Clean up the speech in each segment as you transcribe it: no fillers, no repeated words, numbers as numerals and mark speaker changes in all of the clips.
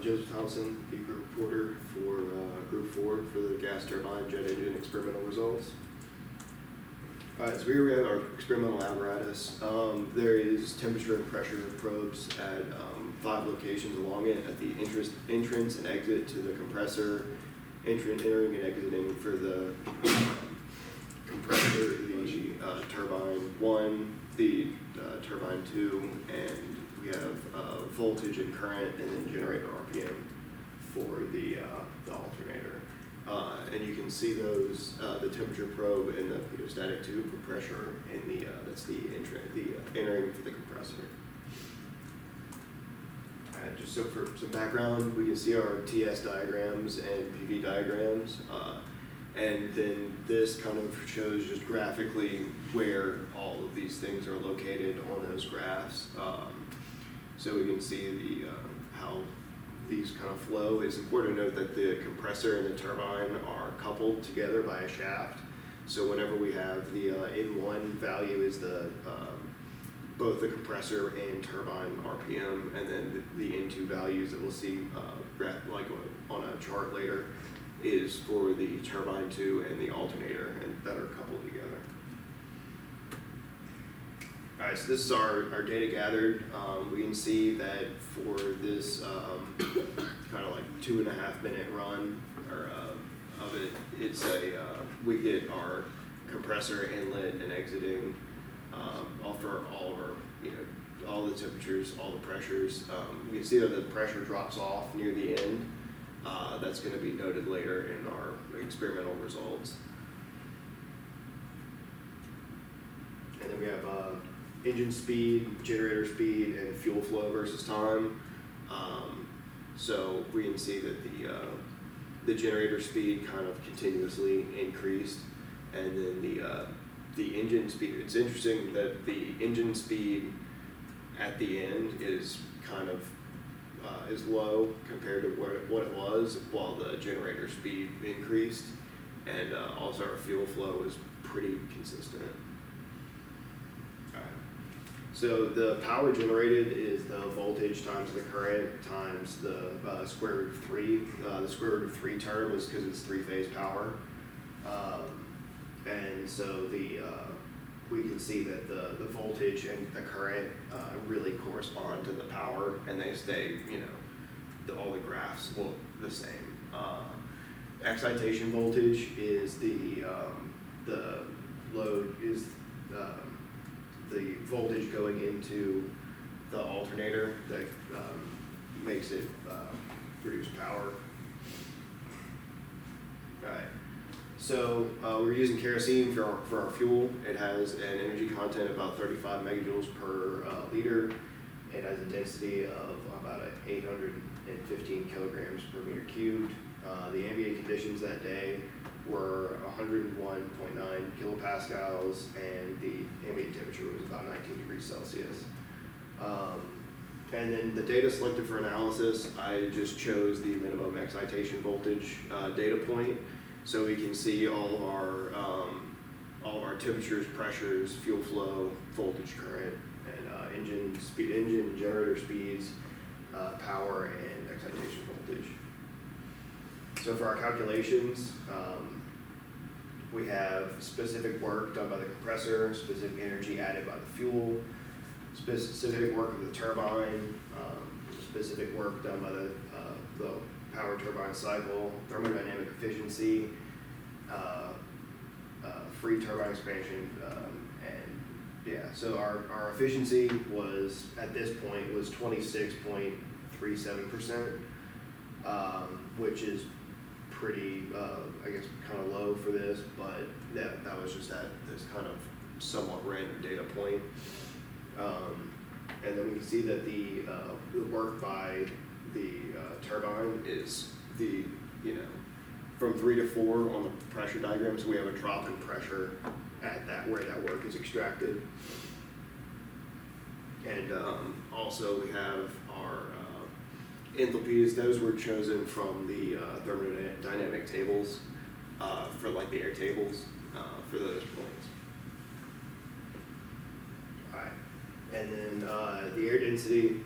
Speaker 1: Joseph Thompson, the group reporter for Group 4 for the gas turbine jet engine experimental results. Alright, so here we have our experimental apparatus. There is temperature and pressure probes at 5 locations along it at the entrance and exit to the compressor, entering and exiting for the compressor, the turbine 1, the turbine 2, and we have voltage and current, and then generator RPM for the alternator. And you can see those, the temperature probe and the pedostatic tube for pressure, and that's the entering for the compressor. Just so for some background, we can see our TS diagrams and PV diagrams, and then this kind of shows just graphically where all of these things are located on those graphs. So we can see how these kind of flow. It's important to note that the compressor and the turbine are coupled together by a shaft. So whenever we have the N1 value is the both the compressor and turbine RPM, and then the N2 values that we'll see like on a chart later is for the turbine 2 and the alternator, and that are coupled together. All right, so this is our data gathered. We can see that for this kind of like 2.5 minute run of it, it's we get our compressor inlet and exiting for all of our, all the temperatures, all the pressures. We can see that the pressure drops off near the end. That's going to be noted later in our experimental results. And then we have engine speed, generator speed, and fuel flow versus time. So we can see that the generator speed kind of continuously increased, and then the engine speed. It's interesting that the engine speed at the end is kind of is low compared to what it was, while the generator speed increased, and also our fuel flow is pretty consistent. So the power generated is the voltage times the current times the square root of 3. The square root of 3 term is because it's 3-phase power. And so we can see that the voltage and the current really correspond to the power, and they stay, all the graphs look the same. Excitation voltage is the load is the voltage going into the alternator that makes it produce power. All right. So we're using kerosene for our fuel. It has an energy content of about 35 megajoules per liter. It has a density of about 815 kilograms per meter cubed. The ambient conditions that day were 101.9 kilopascals, and the ambient temperature was about 19 degrees Celsius. And then the data selected for analysis, I just chose the minimum excitation voltage data point, so we can see all of our temperatures, pressures, fuel flow, voltage, current, and engine speed, generator speeds, power, and excitation voltage. So for our calculations, we have specific work done by the compressor, specific energy added by the fuel, specific work of the turbine, specific work done by the power turbine cycle, thermodynamic efficiency, free turbine expansion, and yeah. So our efficiency was at this point was 26.37%, which is pretty, I guess, kind of low for this, but that was just at this kind of somewhat random data point. And then we can see that the work by the turbine is from 3 to 4 on the pressure diagram, so we have a drop in pressure at where that work is extracted. And also we have our enthalpies. Those were chosen from the thermodynamic tables for like the air tables for those points. All right. And then the air density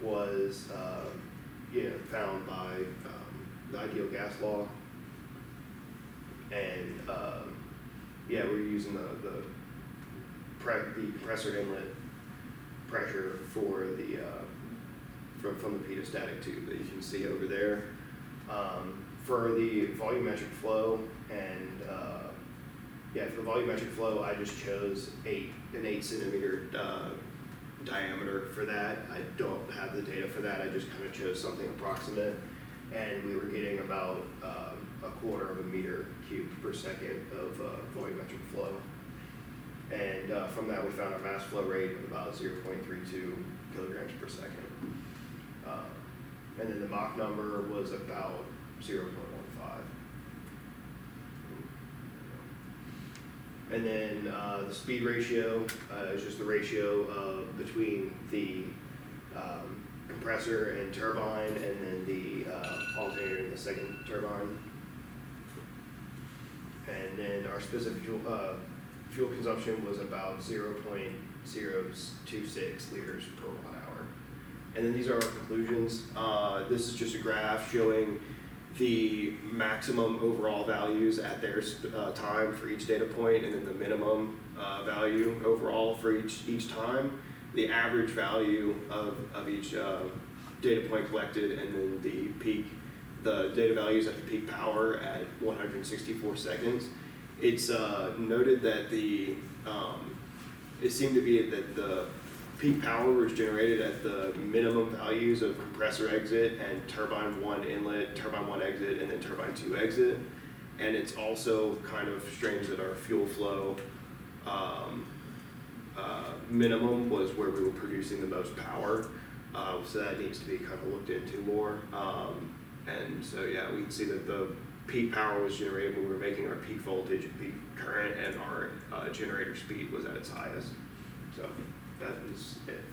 Speaker 1: was found by the ideal gas law. And we're using the compressor inlet pressure for the from the pedostatic tube that you can see over there. For the volumetric flow and for the volumetric flow, I just chose an 8 centimeter diameter for that. I don't have the data for that. I just kind of chose something approximate, and we were getting about a quarter of a meter cubed per second of volumetric flow. And from that, we found a mass flow rate of about 0.32 kilograms per second. And then the Mach number was about 0.15. And then the speed ratio is just the ratio between the compressor and turbine, and then the alternator in the second turbine. And then our specific fuel consumption was about 0.026 liters per watt hour. And then these are our conclusions. This is just a graph showing the maximum overall values at their time for each data point, and then the minimum value overall for each time, the average value of each data point collected, and then the data values at the peak power at 164 seconds. It's noted that it seemed to be that the peak power was generated at the minimum values of compressor exit and turbine 1 inlet, turbine 1 exit, and then turbine 2 exit. And it's also kind of strange that our fuel flow minimum was where we were producing the most power. So that needs to be kind of looked into more. And so we can see that the peak power was generated when we were making our peak voltage and peak current, and our generator speed was at its highest. So that is it.